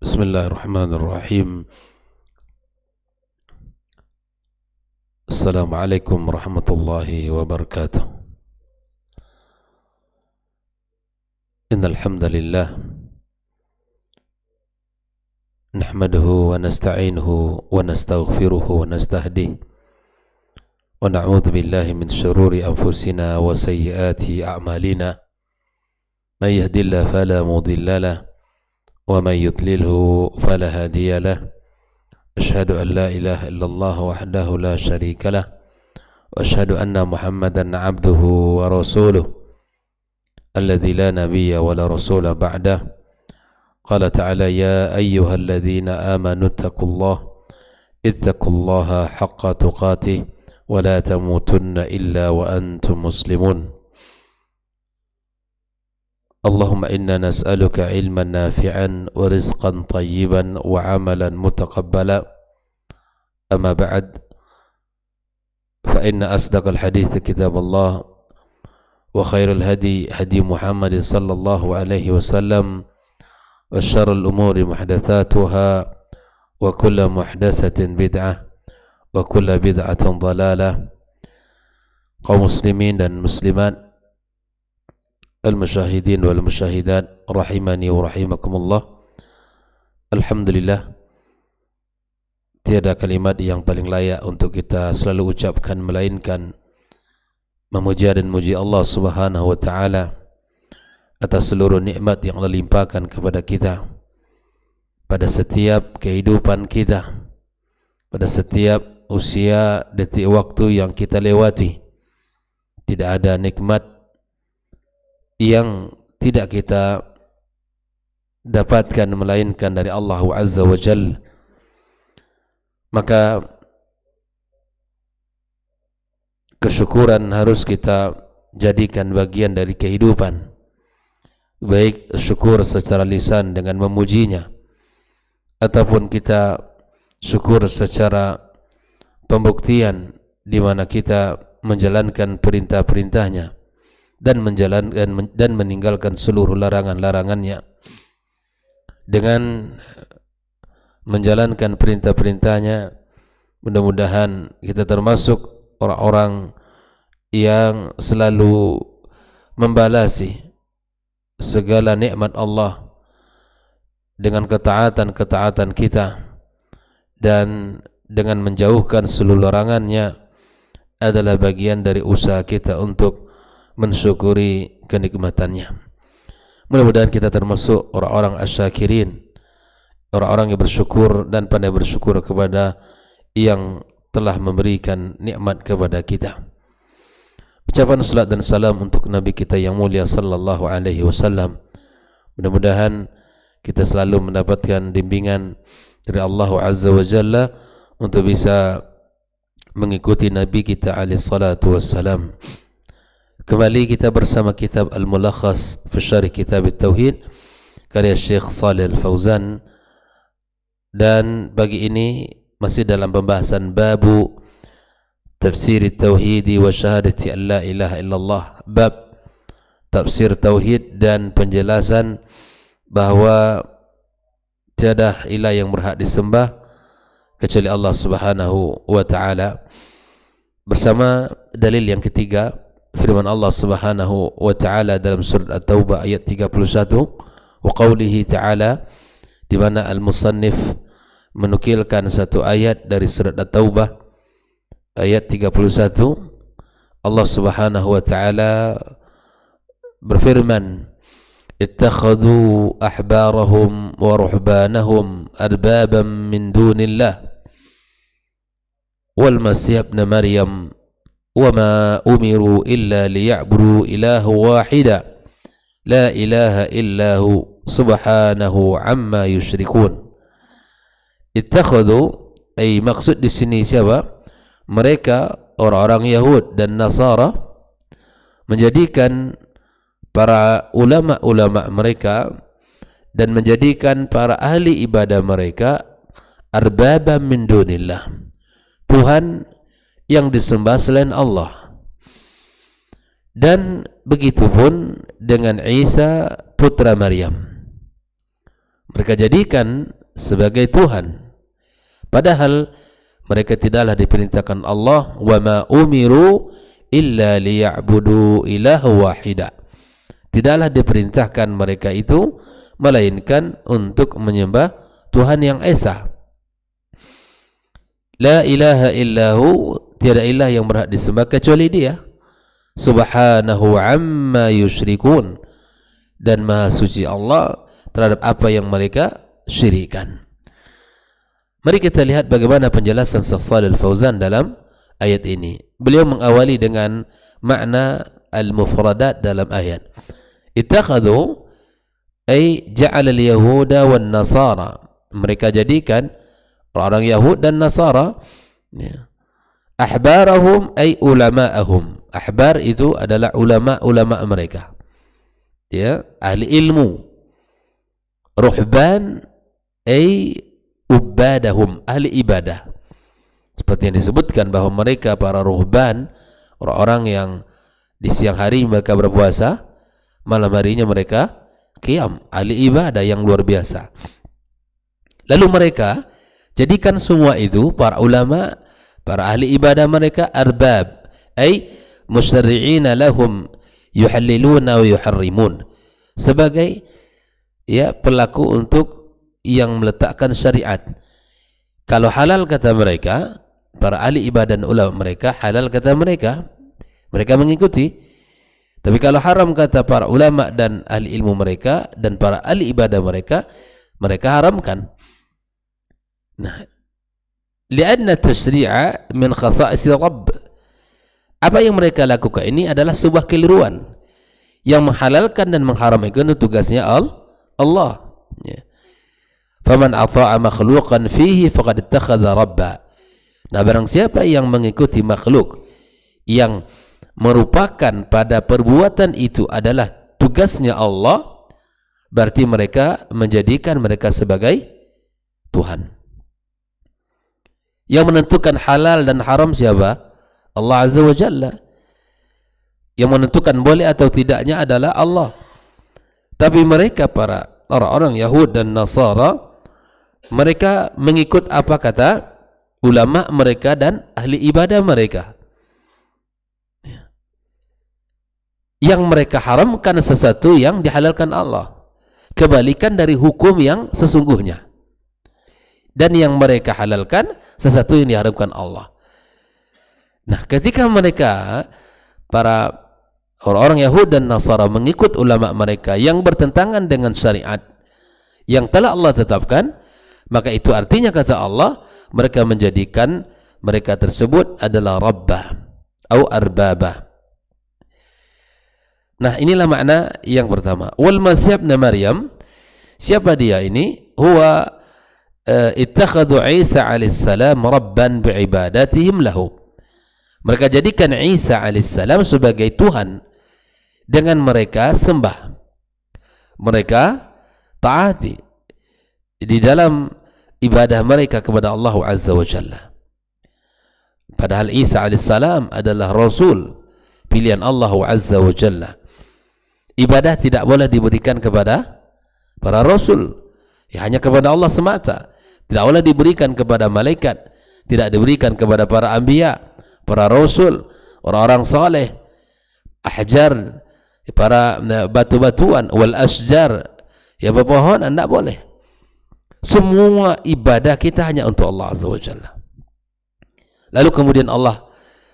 Bismillahirrahmanirrahim. Assalamualaikum warahmatullahi wabarakatuh. Innal hamdalillah nahmaduhu wa nasta'inuhu wa nastaghfiruhu wa nastahdihi wa na'udzu billahi min shururi anfusina wa sayyiati a'malina. May yahdihillahu fala mudilla lahu wa may yudlilhu fala hadiya lahu. Ashhadu an la ilaha illallah wahdahu la syarika lah wa ashhadu anna Muhammadan abduhu wa rasuluh alladzi la nabiyya wa la rasula ba'dah. Qala ta'ala ya ayyuhalladzina amanu ittaqullaha haqqa tuqatih wa la tamutunna illa wa antum muslimun. Allahumma inna nas'aluka ilman nafi'an wa rizqan tayyiban wa amalan mutaqabbala. Amma ba'd, fa inna asdaqal hadith kitab Allah wa khairal hadi hadi Muhammad sallallahu alaihi wasallam wa syarrul umuri muhdatsatuha wa kullu muhdatsatin bid'ah wa kullu bid'atin dhalalah. Kaum muslimin dan muslimat, al-musyahidin wal musyahidat rahimani wa rahimakumullah. Alhamdulillah, tiada kalimat yang paling layak untuk kita selalu ucapkan melainkan memuja dan muji Allah Subhanahu wa taala atas seluruh nikmat yang Allah limpahkan kepada kita pada setiap kehidupan kita, pada setiap usia detik waktu yang kita lewati. Tidak ada nikmat yang tidak kita dapatkan melainkan dari Allah Azza wa Jalla. Maka kesyukuran harus kita jadikan bagian dari kehidupan, baik syukur secara lisan dengan memujinya, ataupun kita syukur secara pembuktian di mana kita menjalankan perintah-perintahnya dan meninggalkan seluruh larangan-larangannya. Dengan menjalankan perintah-perintahnya, mudah-mudahan kita termasuk orang-orang yang selalu membalasi segala nikmat Allah dengan ketaatan-ketaatan kita, dan dengan menjauhkan seluruh larangannya adalah bagian dari usaha kita untuk mensyukuri kenikmatannya. Mudah-mudahan kita termasuk orang-orang asyakirin, orang-orang yang bersyukur dan pandai bersyukur kepada yang telah memberikan nikmat kepada kita. Ucapan salat dan salam untuk Nabi kita yang mulia sallallahu alaihi wasallam. Mudah-mudahan kita selalu mendapatkan bimbingan dari Allah Azza wa Jalla untuk bisa mengikuti Nabi kita alaihi salatu wassalam. Kembali kita bersama kitab Al-Mulakhas fi Syarh Kitab At-Tauhid karya Syekh Shalih Al-Fauzan, dan bagi ini masih dalam pembahasan babu tafsir tauhid wa syahadati an la ilaha illallah, bab tafsir tauhid dan penjelasan bahawa tiada ilah yang berhak disembah kecuali Allah Subhanahu wa taala. Bersama dalil yang ketiga, firman Allah Subhanahu wa taala dalam surah At-Taubah ayat 31, wa qawlihi ta'ala, di mana al-musannif menukilkan satu ayat dari surat At-Taubah ayat 31. Allah Subhanahu wa taala berfirman, ittakhadhu ahbarahum wa ruhbanahum arbaban min dunillah wal masih ibn maryam wama umiru illa liya'budu ilaha wahida la ilaha illahu subhanahu amma yusyrikun. Ittakhadhu, ay maksud di sini siapa? Mereka orang-orang Yahud dan Nasara menjadikan para ulama-ulama mereka dan menjadikan para ahli ibadah mereka arbaba min dunillah, Tuhan yang disembah selain Allah. Dan begitu pun dengan Isa putra Maryam. mereka jadikan sebagai Tuhan, padahal mereka tidaklah diperintahkan Allah, wa ma umiru illa liya'budu ilaha wahida, tidaklah diperintahkan mereka itu melainkan untuk menyembah Tuhan yang esa. La ilaha illahu, tiada ilah yang berhak disembah kecuali Dia. Subhanahu amma yusyrikun, dan maha suci Allah terhadap apa yang mereka syirikan. Mari kita lihat bagaimana penjelasan Syekh Shalih Al-Fauzan dalam ayat ini. Beliau mengawali dengan makna al-mufradat dalam ayat. Ittakhadhu ay ja'ala al-yahuda wan nasara, mereka jadikan orang Yahud dan Nasara, ya, ahbarahum ay ulama'ahum. Ahbar itu adalah ulama-ulama mereka, ya, ahli ilmu. Ruhban ay ubadahum, ahli ibadah. Seperti yang disebutkan bahwa mereka para ruhban, orang-orang yang di siang hari mereka berpuasa, malam harinya mereka qiyam, ahli ibadah yang luar biasa. Lalu mereka jadikan semua itu, para ulama, para ahli ibadah mereka, arbab ay musyarri'ina lahum yuhalliluna wa yuharrimun, sebagai, ya, pelaku untuk yang meletakkan syariat. Kalau halal kata mereka, para ahli ibadah dan ulama mereka, halal kata mereka, mereka mengikuti. Tapi kalau haram kata para ulama dan ahli ilmu mereka dan para ahli ibadah mereka, mereka haramkan. Nah, lianna tashri'a min khasa'is Rabb, apa yang mereka lakukan ini adalah sebuah keliruan. Yang menghalalkan dan mengharamkan itu tugasnya Allah. Ya. Faman ata'a makhluqan fihi faqad ittakhadha rabba. Nah, barang siapa yang mengikuti makhluk yang merupakan pada perbuatan itu adalah tugasnya Allah, berarti mereka menjadikan mereka sebagai Tuhan. Yang menentukan halal dan haram siapa? Allah Azza wa Jalla. Yang menentukan boleh atau tidaknya adalah Allah. Tapi mereka, para orang-orang Yahud dan Nasara, mereka mengikut apa kata ulama mereka dan ahli ibadah mereka. Yang mereka haramkan sesuatu yang dihalalkan Allah, kebalikan dari hukum yang sesungguhnya. Dan yang mereka halalkan sesuatu yang diharamkan Allah. Nah, ketika mereka, para orang-orang Yahud dan Nasara, mengikut ulama mereka yang bertentangan dengan syariat yang telah Allah tetapkan, maka itu artinya kata Allah, mereka menjadikan mereka tersebut adalah rabbah atau arbabah. Nah, inilah makna yang pertama. Wal Masih ibn Maryam, siapa dia ini? Huwa ittakhadhu Isa alaihissalam rabban bi'ibadatihim lahu. Mereka jadikan Isa alaihissalam sebagai Tuhan dengan mereka sembah, mereka taati di dalam ibadah mereka kepada Allah Azza wa Jalla. Padahal Isa alaihissalam adalah Rasul pilihan Allah Azza wa Jalla. Ibadah tidak boleh diberikan kepada para Rasul, ya, hanya kepada Allah semata. Tidak boleh diberikan kepada malaikat, tidak diberikan kepada para anbiya, para Rasul, orang-orang saleh, ahjar, para batu-batuan, wal asjar, ya, pepohonan, tidak boleh. Semua ibadah kita hanya untuk Allah Azza wa Jalla. Lalu kemudian Allah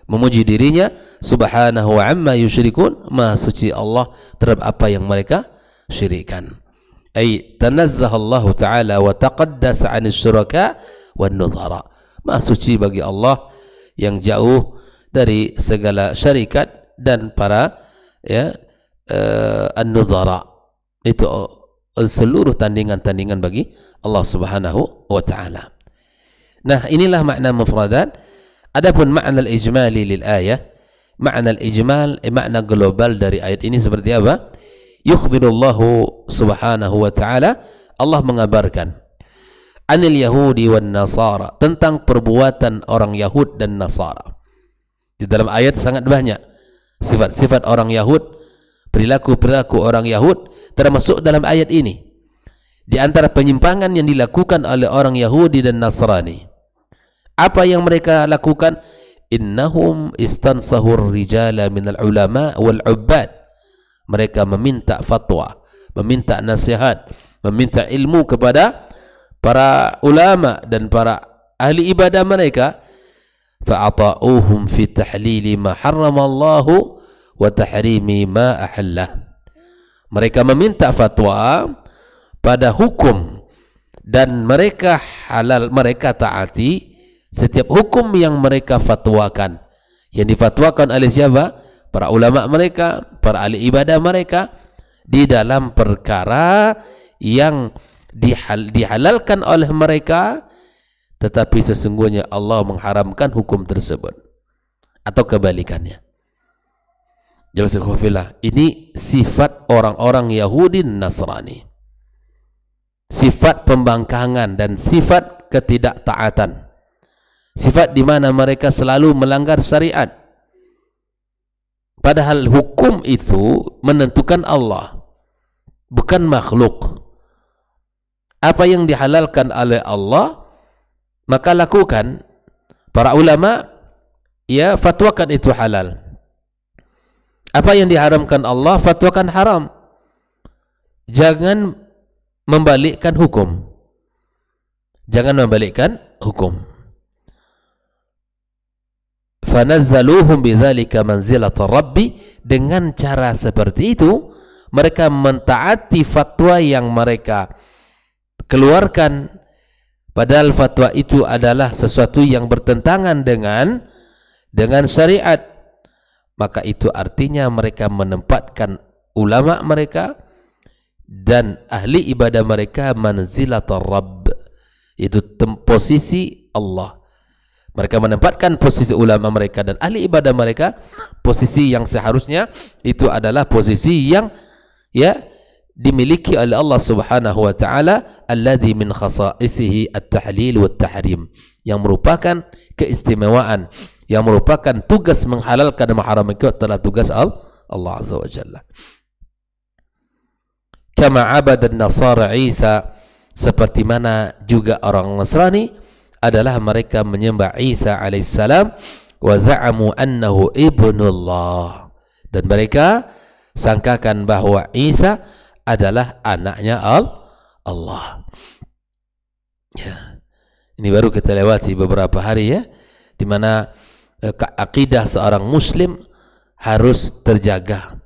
memuji dirinya, subhanahu amma yusyrikun, maha suci Allah terhadap apa yang mereka syirikan. Ay tanazzaha Allah Ta'ala wa taqaddasa 'anil syuraka wan nudhara. Maha suci bagi Allah yang jauh dari segala syarikat dan para, ya, an-nudhara. Itu seluruh tandingan-tandingan bagi Allah Subhanahu wa Ta'ala. Nah, inilah makna mufradat. Adapun makna al-ijmali lil ayah, makna al-ijmal, makna global dari ayat ini seperti apa? Yukhbirullahu subhanahu wa ta'ala, Allah mengabarkan anil Yahudi wan Nasara, tentang perbuatan orang Yahud dan Nasara. Di dalam ayat sangat banyak sifat-sifat orang Yahud, perilaku-perilaku orang Yahud termasuk dalam ayat ini. Di antara penyimpangan yang dilakukan oleh orang Yahudi dan Nasrani, apa yang mereka lakukan? Innahum istansahur rijala minal ulama wal ubbad. Mereka meminta fatwa, meminta nasihat, meminta ilmu kepada para ulama dan para ahli ibadah mereka. Fa'ata'uhum fi tahlili ma harramallahu wa tahrimi ma ahallah. Mereka meminta fatwa pada hukum dan mereka halal, mereka taati setiap hukum yang mereka fatwakan. Yang difatwakan oleh siapa? Para ulama mereka, para ahli ibadah mereka, di dalam perkara yang dihalalkan oleh mereka, tetapi sesungguhnya Allah mengharamkan hukum tersebut, atau kebalikannya. Jazakumullah. Ini sifat orang-orang Yahudi dan Nasrani, sifat pembangkangan dan sifat ketidaktaatan, sifat di mana mereka selalu melanggar syariat, padahal hukum itu menentukan Allah, bukan makhluk. Apa yang dihalalkan oleh Allah maka lakukan. Para ulama ya fatwakan itu halal. Apa yang diharamkan Allah fatwakan haram. Jangan membalikkan hukum. Jangan membalikkan hukum. Fanazzaluhum bidzalika manzilata rabbi. Dengan cara seperti itu mereka mentaati fatwa yang mereka keluarkan, padahal fatwa itu adalah sesuatu yang bertentangan dengan syariat. Maka itu artinya mereka menempatkan ulama mereka dan ahli ibadah mereka manzilatar rabb, itu posisi Allah. Mereka menempatkan posisi ulama mereka dan ahli ibadah mereka posisi yang seharusnya itu adalah posisi yang ya dimiliki oleh Allah Subhanahu wa taala, alladzi min khasaisihi at-tahlil wa at-tahrim, yang merupakan keistimewaan, yang merupakan tugas menghalalkan dan mengharamkan itu adalah tugas Allah Azza wa Jalla. Kama abad an-nasara Isa, seperti mana juga orang Nasrani adalah mereka menyembah Isa alaihissalam, wa za'amu annahu ibnullah, dan mereka sangkakan bahwa Isa adalah anaknya Allah. Ya. Ini baru kita lewati beberapa hari ya, di mana akidah seorang muslim harus terjaga,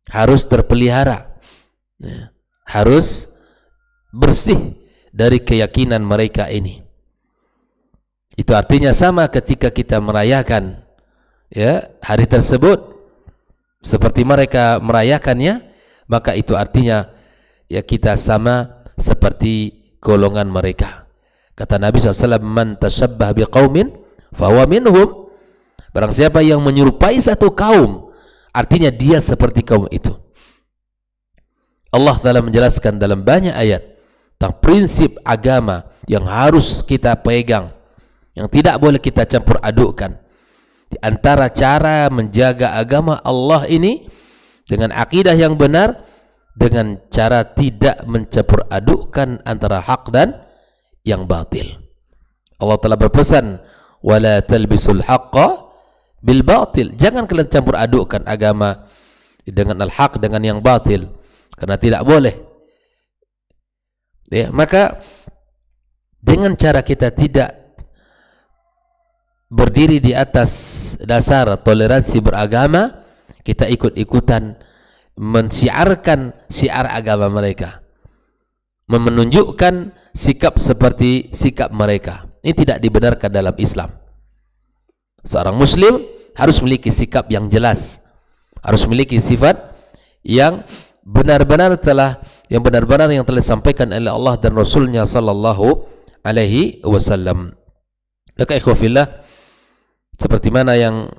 harus terpelihara, ya, harus bersih dari keyakinan mereka ini. Itu artinya sama ketika kita merayakan ya hari tersebut seperti mereka merayakannya, maka itu artinya ya kita sama seperti golongan mereka. Kata Nabi SAW, man tashabbah biqaumin fahuwa minhum. Barang siapa yang menyerupai satu kaum, artinya dia seperti kaum itu. Allah Ta'ala menjelaskan dalam banyak ayat tentang prinsip agama yang harus kita pegang, yang tidak boleh kita campur adukkan. Di antara cara menjaga agama Allah ini dengan akidah yang benar, dengan cara tidak mencampur adukkan antara hak dan yang batil. Allah telah berpesan, wala talbisul haqqa bil batil. Jangan kalian campur adukkan agama dengan al-haq dengan yang batil, karena tidak boleh. Ya, maka dengan cara kita tidak berdiri di atas dasar toleransi beragama, kita ikut-ikutan mensiarkan syiar agama mereka, menunjukkan sikap seperti sikap mereka. Ini tidak dibenarkan dalam Islam. Seorang muslim harus memiliki sikap yang jelas, harus memiliki sifat yang benar-benar yang telah disampaikan oleh Allah dan Rasulnya sallallahu alaihi wasallam. Maka ikhwafillah, seperti mana yang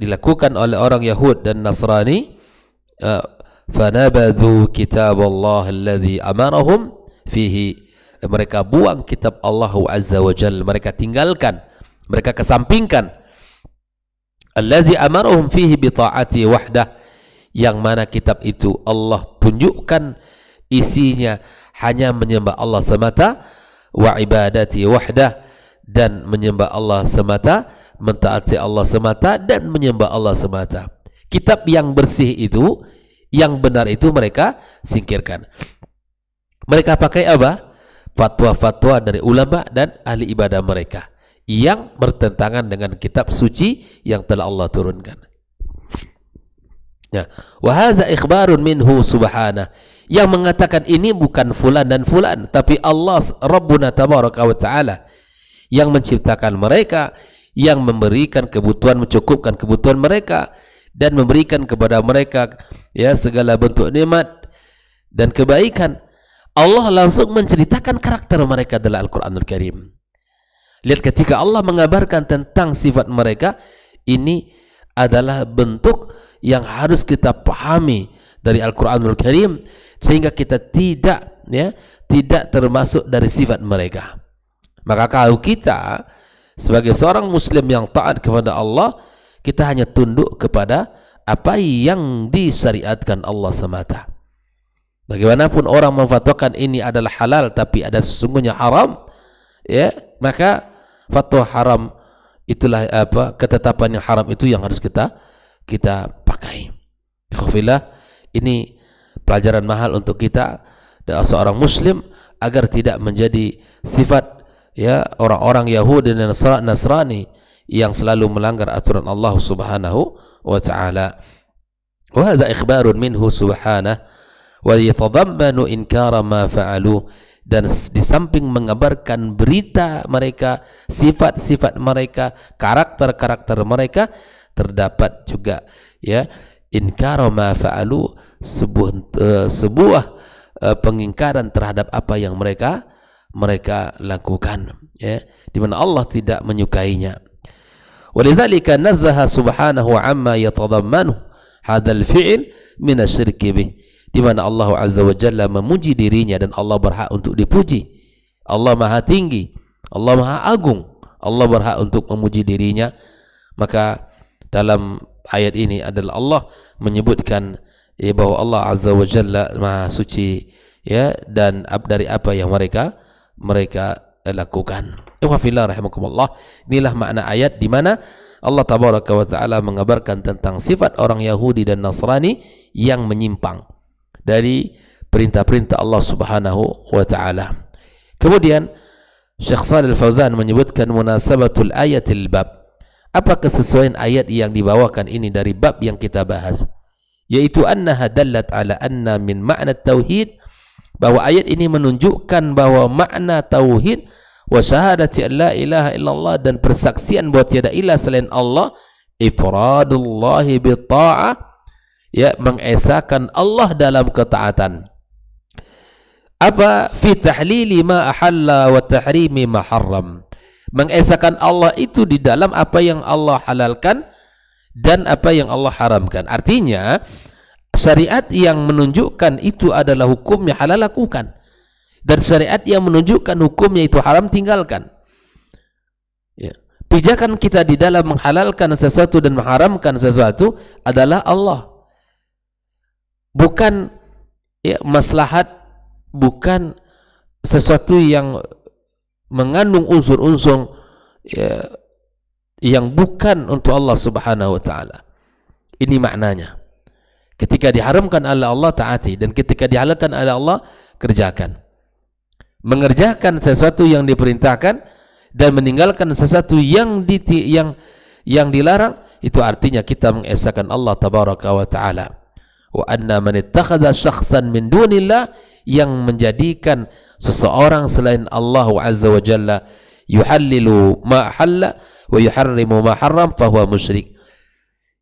dilakukan oleh orang Yahud dan Nasrani, fanabadhu kitab Allah alladhi amarahum fihi, mereka buang kitab Allah Azza wa Jalla, mereka tinggalkan, mereka kesampingkan alladhi amarahum fihi bi ta'ati wahdah, yang mana kitab itu Allah tunjukkan isinya hanya menyembah Allah semata, wa ibadati wahdah, dan menyembah Allah semata, mentaati Allah semata, dan menyembah Allah semata. Kitab yang bersih itu, yang benar itu mereka singkirkan. Mereka pakai apa? Fatwa-fatwa dari ulama dan ahli ibadah mereka yang bertentangan dengan kitab suci yang telah Allah turunkan. Ya, wa hadza ikhbarun minhu subhanahu, yang mengatakan ini bukan fulan dan fulan, tapi Allah Rabbuna tabaraka wa taala yang menciptakan mereka, yang memberikan kebutuhan, mencukupkan kebutuhan mereka, dan memberikan kepada mereka ya segala bentuk nikmat dan kebaikan. Allah langsung menceritakan karakter mereka dalam Al-Quranul Karim. Lihat ketika Allah mengabarkan tentang sifat mereka, ini adalah bentuk yang harus kita pahami dari Al-Quranul Karim, sehingga kita tidak termasuk dari sifat mereka. Maka kalau kita sebagai seorang muslim yang taat kepada Allah, kita hanya tunduk kepada apa yang disyariatkan Allah semata. Bagaimanapun orang memfatwakan ini adalah halal tapi ada sesungguhnya haram, ya, maka fatwa haram itulah apa, ketetapan yang haram itu yang harus kita pakai. Khafillah, ini pelajaran mahal untuk kita dan seorang muslim agar tidak menjadi sifat ya orang-orang Yahudi dan Nasrani yang selalu melanggar aturan Allah Subhanahu wa taala. Wa hadza ikhbarun minhu subhanahu wa yatadammanu inkara ma fa'alu, dan di samping mengabarkan berita mereka, sifat-sifat mereka, karakter-karakter mereka, terdapat juga ya inkara ma fa'alu, sebuah pengingkaran terhadap apa yang mereka lakukan, ya, di mana Allah tidak menyukainya. Walidzalika nazzaha subhanahu amma yatadammanu hadzal fi'l min asy-syirki bih, di mana Allah Azza wa Jalla memuji dirinya dan Allah berhak untuk dipuji. Allah Maha Tinggi, Allah Maha Agung, Allah berhak untuk memuji dirinya. Maka dalam ayat ini adalah Allah menyebutkan ya, bahwa Allah Azza wa Jalla Maha Suci ya, dan dari apa yang mereka lakukan. Ikhwafillah rahimakumullah. Inilah makna ayat di mana Allah tabaraka wa taala mengabarkan tentang sifat orang Yahudi dan Nasrani yang menyimpang dari perintah-perintah Allah Subhanahu wa taala. Kemudian Syekh Shalih Al-Fauzan menyebutkan munasabatul ayatil bab. Apa kesesuaian ayat yang dibawakan ini dari bab yang kita bahas? Yaitu annaha dallat ala anna min ma'na tauhid, bahwa ayat ini menunjukkan bahwa makna tauhid wa syahadati an la ilaha illallah, dan persaksian bahwa tiada ilah selain Allah, ifradullahi bi ta'ah, ya, mengesahkan Allah dalam ketaatan. Apa? Fi tahlili ma ahalla wa tahrimi ma harram. Mengesahkan Allah itu di dalam apa yang Allah halalkan dan apa yang Allah haramkan. Artinya syariat yang menunjukkan itu adalah hukumnya halal lakukan, dan syariat yang menunjukkan hukumnya itu haram tinggalkan. Ya. Pijakan kita di dalam menghalalkan sesuatu dan mengharamkan sesuatu adalah Allah. Bukan ya, maslahat, bukan sesuatu yang mengandung unsur-unsur ya, yang bukan untuk Allah Subhanahu wa taala. Ini maknanya. Ketika diharamkan oleh Allah taati, dan ketika dihalalkan oleh Allah kerjakan. Mengerjakan sesuatu yang diperintahkan dan meninggalkan sesuatu yang dilarang, itu artinya kita mengesahkan Allah tabaraka wa taala. Wa anna man ittakhadha syakhsan min dunillah, yang menjadikan seseorang selain Allah Azza wa Jalla yuhallilu ma halla wa yuharrimu ma harram fahuwa musyrik.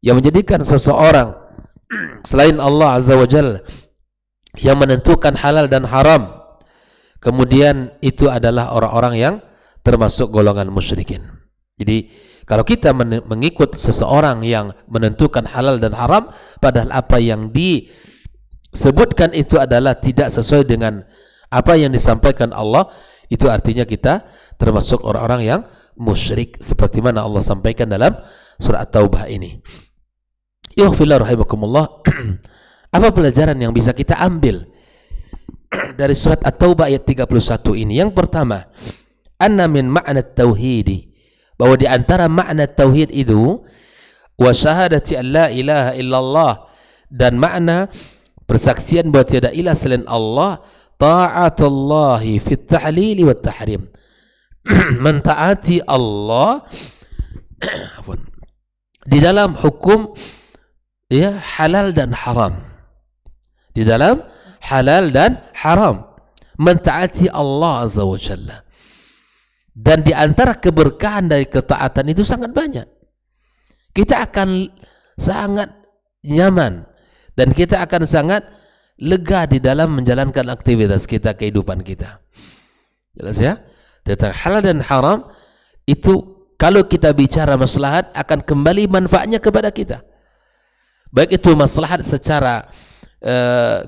Yang menjadikan seseorang selain Allah Azza wa Jalla yang menentukan halal dan haram, kemudian itu adalah orang-orang yang termasuk golongan musyrikin. Jadi kalau kita mengikut seseorang yang menentukan halal dan haram, padahal apa yang disebutkan itu adalah tidak sesuai dengan apa yang disampaikan Allah, itu artinya kita termasuk orang-orang yang musyrik, seperti mana Allah sampaikan dalam surah At-Taubah ini. Ikhwafillah rahimakumullah. Apa pelajaran yang bisa kita ambil dari surat At-Taubah ayat 31 ini. Yang pertama, anna min ma'na tauhidi, bahwa di antara makna tauhid itu wa syahadati an la ilaha illallah, dan makna persaksian bahwa tiada ilah selain Allah, ta'atullahi fit tahlili wat tahrim, mentaati Allah di dalam hukum ya halal dan haram, di dalam halal dan haram, mentaati Allah azza wa jalla. Dan di antara keberkahan dari ketaatan itu sangat banyak. Kita akan sangat nyaman dan kita akan sangat lega di dalam menjalankan aktivitas kita, kehidupan kita. Jelas ya? Tentang halal dan haram itu kalau kita bicara maslahat akan kembali manfaatnya kepada kita. Baik itu maslahat secara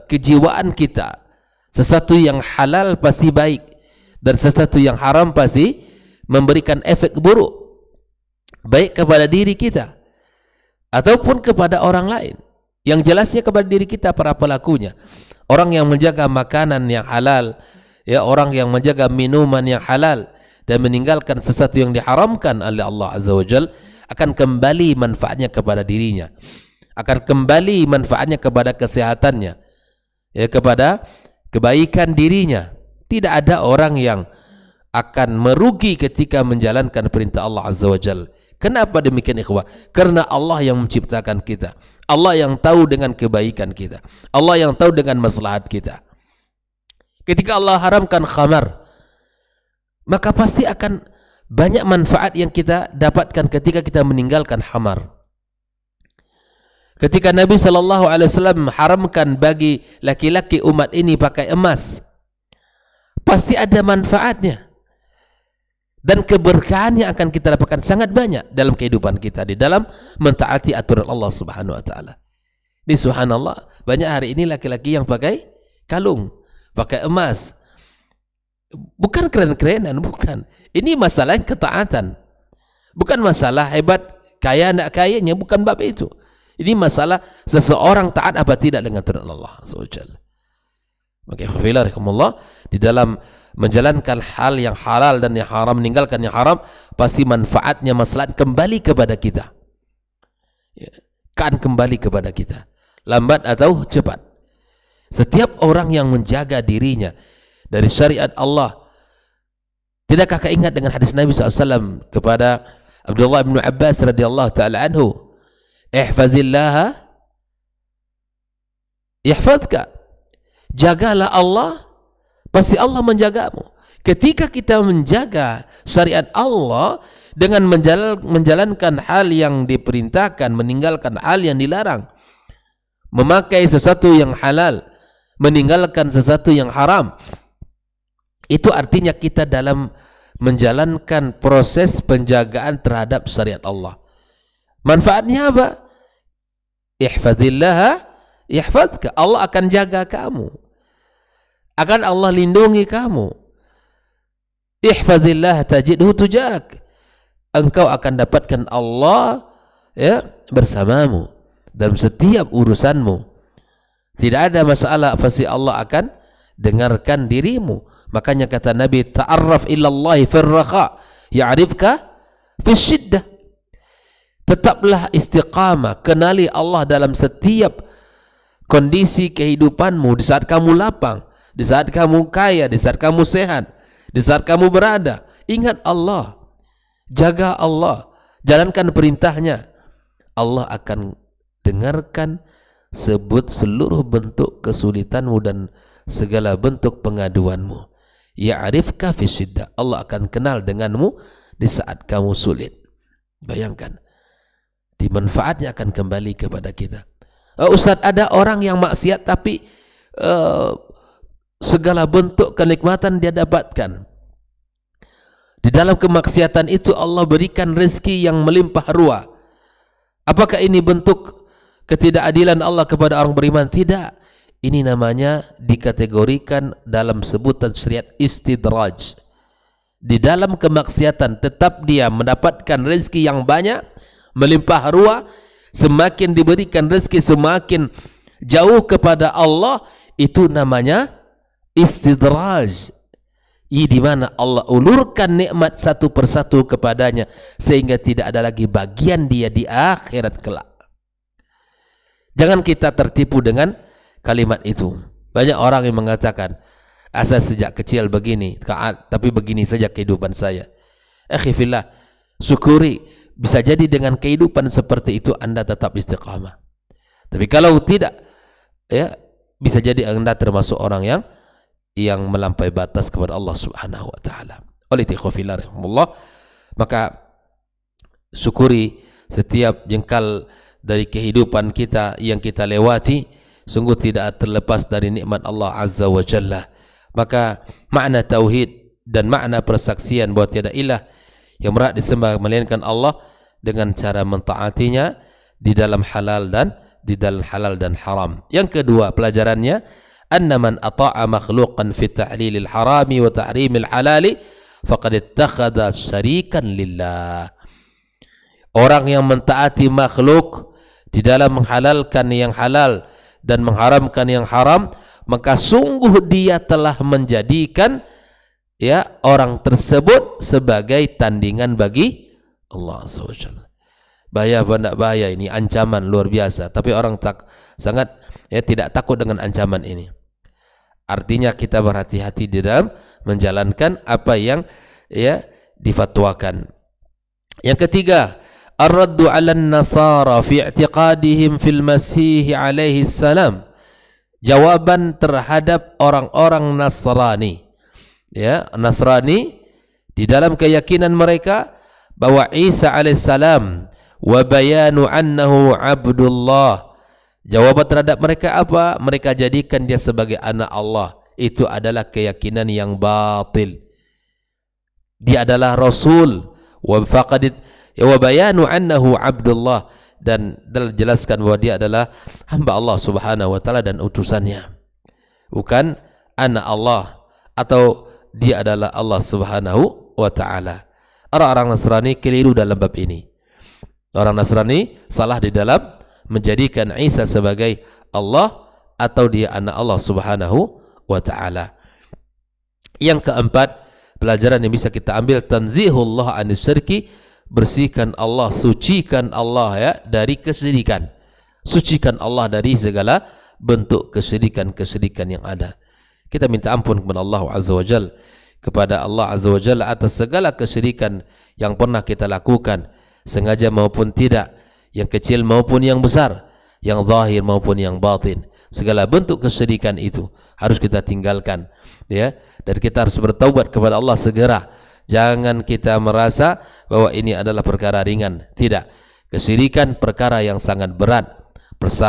kejiwaan kita. Sesuatu yang halal pasti baik, dan sesuatu yang haram pasti memberikan efek buruk, baik kepada diri kita ataupun kepada orang lain. Yang jelasnya kepada diri kita, para pelakunya. Orang yang menjaga makanan yang halal, ya, orang yang menjaga minuman yang halal dan meninggalkan sesuatu yang diharamkan oleh Allah azza wa jalla, akan kembali manfaatnya kepada dirinya, akan kembali manfaatnya kepada kesehatannya, ya, kepada kebaikan dirinya. Tidak ada orang yang akan merugi ketika menjalankan perintah Allah azza wa jalla. Kenapa demikian ikhwah? Karena Allah yang menciptakan kita, Allah yang tahu dengan kebaikan kita, Allah yang tahu dengan maslahat kita. Ketika Allah haramkan khamar, maka pasti akan banyak manfaat yang kita dapatkan ketika kita meninggalkan khamar. Ketika Nabi SAW haramkan bagi laki-laki umat ini pakai emas, pasti ada manfaatnya dan keberkahan yang akan kita dapatkan sangat banyak dalam kehidupan kita, di dalam mentaati aturan Allah Subhanahu wa taala. Ini subhanallah, banyak hari ini laki-laki yang pakai kalung, pakai emas. Bukan keren-kerenan, bukan. Ini masalah ketaatan. Bukan masalah hebat kaya nak kayanya, bukan bab itu. Ini masalah seseorang taat apa tidak dengan aturan Allah SWT. Maka ikhwafillah, di dalam menjalankan hal yang halal dan yang haram, meninggalkan yang haram, pasti manfaatnya, maslahat kembali kepada kita, ya, kan kembali kepada kita, lambat atau cepat. Setiap orang yang menjaga dirinya dari syariat Allah. Tidakkah kau ingat dengan hadis Nabi SAW kepada Abdullah bin Abbas radhiyallahu ta'ala anhu, ihfazillaha yahfadka, jagalah Allah, pasti Allah menjagamu. Ketika kita menjaga syariat Allah dengan menjalankan hal yang diperintahkan, meninggalkan hal yang dilarang, memakai sesuatu yang halal, meninggalkan sesuatu yang haram, itu artinya kita dalam menjalankan proses penjagaan terhadap syariat Allah. Manfaatnya apa? Ihfazillaha yahfadka, Allah akan jaga kamu, akan Allah lindungi kamu. Ihfazillah tajidhu tujak, engkau akan dapatkan Allah, ya, bersamamu dalam setiap urusanmu. Tidak ada masalah, pasti Allah akan dengarkan dirimu. Makanya kata Nabi, ta'arraf ilallahi firraqa ya'rifka fisyiddah. Tetaplah istiqamah, kenali Allah dalam setiap kondisi kehidupanmu, di saat kamu lapang, di saat kamu kaya, di saat kamu sehat, di saat kamu berada. Ingat Allah, jaga Allah, jalankan perintahnya. Allah akan dengarkan sebut seluruh bentuk kesulitanmu dan segala bentuk pengaduanmu. Ya'rifka fi syiddah, Allah akan kenal denganmu di saat kamu sulit. Bayangkan, dimanfaatnya akan kembali kepada kita. Ustaz, ada orang yang maksiat tapi segala bentuk kenikmatan dia dapatkan. Di dalam kemaksiatan itu Allah berikan rezeki yang melimpah ruah. Apakah ini bentuk ketidakadilan Allah kepada orang beriman? Tidak. Ini namanya dikategorikan dalam sebutan syariat istidraj. Di dalam kemaksiatan tetap dia mendapatkan rezeki yang banyak, melimpah ruah. Semakin diberikan rezeki, semakin jauh kepada Allah. Itu namanya istidraj, di mana Allah ulurkan nikmat satu persatu kepadanya sehingga tidak ada lagi bagian dia di akhirat kelak. Jangan kita tertipu dengan kalimat itu. Banyak orang yang mengatakan, saya sejak kecil begini, tapi begini saja kehidupan saya. Akhi fillah, syukuri, bisa jadi dengan kehidupan seperti itu Anda tetap istiqamah. Tapi kalau tidak, ya bisa jadi Anda termasuk orang yang melampaui batas kepada Allah Subhanahu wa taala. Oleh ikhwafillah rahimahullah, maka syukuri setiap jengkal dari kehidupan kita yang kita lewati, sungguh tidak terlepas dari nikmat Allah Azza wa Jalla. Maka makna tauhid dan makna persaksian bahwa tiada ilah yang berhak disembah melainkan Allah dengan cara mentaatinya di dalam halal dan haram. Yang kedua pelajarannya, anna man ata'a makhluqan fi ta'lilil harami wa tahrimil halali faqad ittakhadha syarikan lillah. Orang yang mentaati makhluk di dalam menghalalkan yang halal dan mengharamkan yang haram, maka sungguh dia telah menjadikan orang tersebut sebagai tandingan bagi Allah SWT. Bahaya apa tidak bahaya ini? Ancaman luar biasa. Tapi orang sangat tidak takut dengan ancaman ini. Artinya kita berhati-hati di dalam menjalankan apa yang difatwakan. Yang ketiga, ar-raddu 'ala an-nasara fi i'tiqadihim fil masih alaihi salam. Jawaban terhadap orang-orang Nasrani. Nasrani di dalam keyakinan mereka bahwa Isa alaihissalam wa bayanu annahu abdullah. Jawaban terhadap mereka apa? Mereka jadikan dia sebagai anak Allah. Itu adalah keyakinan yang batil. Dia adalah rasul wa bayanu annahu abdullah, dan jelaskan bahwa dia adalah hamba Allah Subhanahu wa taala dan utusannya, bukan anak Allah, atau dia adalah Allah Subhanahu wa taala. Orang-orang Nasrani keliru dalam bab ini. Orang Nasrani salah di dalam menjadikan Isa sebagai Allah atau dia anak Allah Subhanahu wa taala. Yang keempat, pelajaran yang bisa kita ambil, tanzihullah anis syirki, bersihkan Allah, sucikan Allah dari kesyirikan. Sucikan Allah dari segala bentuk kesyirikan-kesyirikan yang ada. Kita minta ampun kepada Allah Azza wa Jalla, kepada Allah Azza wa Jalla atas segala kesyirikan yang pernah kita lakukan, sengaja maupun tidak, yang kecil maupun yang besar, yang zahir maupun yang batin. Segala bentuk kesyirikan itu harus kita tinggalkan, dan kita harus bertaubat kepada Allah segera. Jangan kita merasa bahwa ini adalah perkara ringan. Tidak. Kesyirikan perkara yang sangat berat,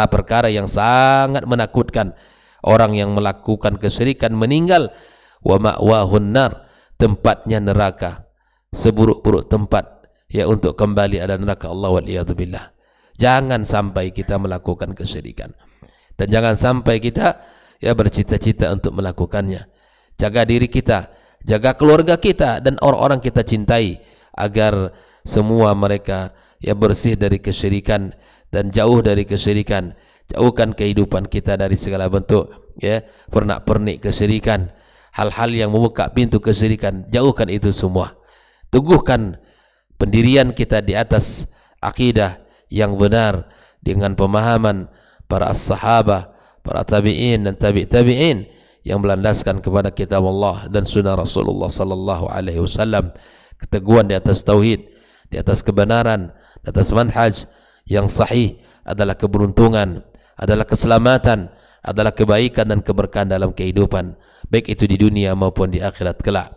perkara yang sangat menakutkan. Orang yang melakukan kesyirikan meninggal, wa ma'wahun nar, tempatnya neraka, seburuk-buruk tempat untuk kembali adalah neraka Allah waliyadzubillah. Jangan sampai kita melakukan kesyirikan, dan jangan sampai kita bercita-cita untuk melakukannya. Jaga diri kita, jaga keluarga kita dan orang-orang kita cintai, agar semua mereka bersih dari kesyirikan dan jauh dari kesyirikan. Jauhkan kehidupan kita dari segala bentuk pernak-pernik kesyirikan, hal-hal yang membuka pintu kesyirikan. Jauhkan itu semua. Teguhkan pendirian kita di atas akidah yang benar dengan pemahaman para as-sahabah, para tabi'in dan tabi'in yang melandaskan kepada kitab Allah dan sunnah Rasulullah sallallahu alaihi wasallam. Keteguhan di atas tauhid, di atas kebenaran, di atas manhaj yang sahih adalah keberuntungan, adalah keselamatan, adalah kebaikan dan keberkahan dalam kehidupan, baik itu di dunia maupun di akhirat kelak.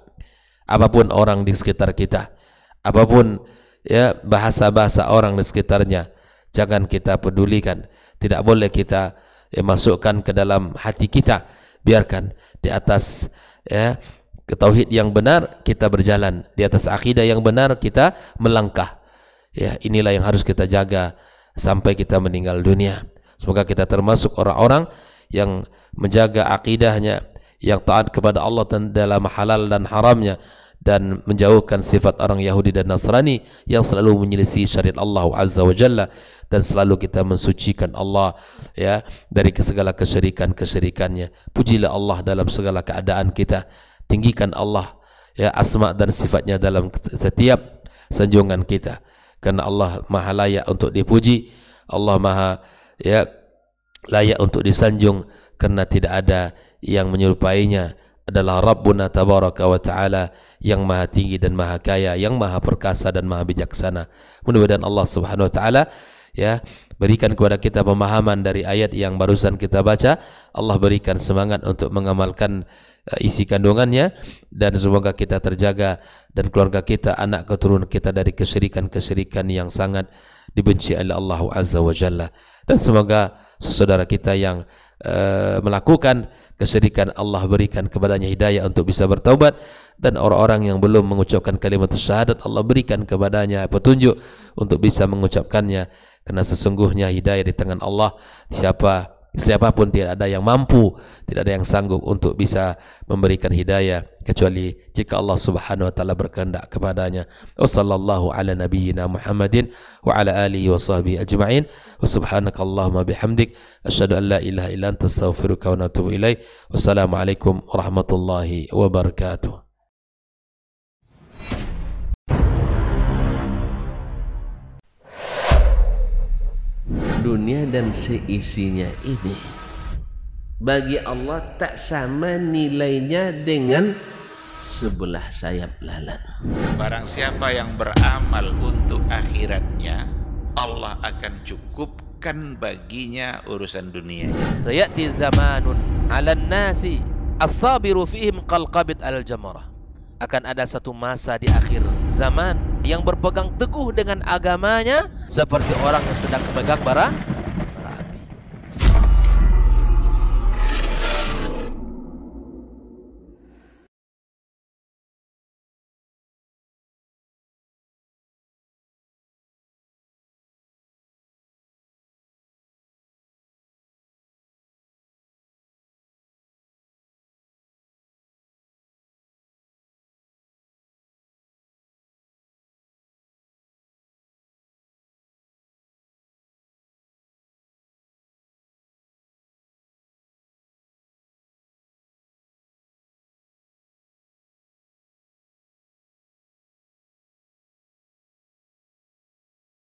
Apapun orang di sekitar kita, apapun bahasa-bahasa orang di sekitarnya, jangan kita pedulikan. Tidak boleh kita masukkan ke dalam hati kita. Biarkan di atas tauhid yang benar kita berjalan, di atas akidah yang benar kita melangkah. Inilah yang harus kita jaga sampai kita meninggal dunia. Semoga kita termasuk orang-orang yang menjaga akidahnya, yang taat kepada Allah dalam halal dan haramnya, dan menjauhkan sifat orang Yahudi dan Nasrani yang selalu menyelisih syariat Allah Azza wa Jalla, dan selalu kita mensucikan Allah ya dari segala kesyirikan-kesyirikannya. Pujilah Allah dalam segala keadaan kita, tinggikan Allah ya asma dan sifatnya dalam setiap sanjungan kita, karena Allah maha layak untuk dipuji, Allah maha ya layak untuk disanjung, karena tidak ada yang menyerupainya, adalah Rabbuna tabaraka wa ta'ala yang maha tinggi dan maha kaya, yang maha perkasa dan maha bijaksana. Mudah-mudahan Allah subhanahu wa ta'ala ya berikan kepada kita pemahaman dari ayat yang barusan kita baca. Allah berikan semangat untuk mengamalkan isi kandungannya, dan semoga kita terjaga dan keluarga kita, anak keturunan kita dari kesyirikan-kesyirikan yang sangat dibenci oleh Allah Azza wa Jalla. Dan semoga saudara kita yang melakukan kesyirikan, Allah berikan kepadanya hidayah untuk bisa bertaubat, dan orang-orang yang belum mengucapkan kalimat syahadat, Allah berikan kepadanya petunjuk untuk bisa mengucapkannya, karena sesungguhnya hidayah di tangan Allah. Siapapun tidak ada yang mampu, tidak ada yang sanggup untuk bisa memberikan hidayah kecuali jika Allah Subhanahu wa taala berkehendak kepadanya. Wassallallahu ala nabiyyina Muhammadin wa ala alihi wa sahbihi ajma'in. Wa subhanakallahumma bihamdik asyhadu an la ilaha illa anta astaghfiruka wa atubu ilaik. Wassalamualaikum warahmatullahi wabarakatuh. Dunia dan seisinya ini bagi Allah tak sama nilainya dengan sebelah sayap lalat. Barang siapa yang beramal untuk akhiratnya, Allah akan cukupkan baginya urusan dunia. Sayati zamanun 'alan nasi as-sabiru fihim qalqabit al-jamarah. Akan ada satu masa di akhir zaman yang berpegang teguh dengan agamanya seperti orang yang sedang memegang bara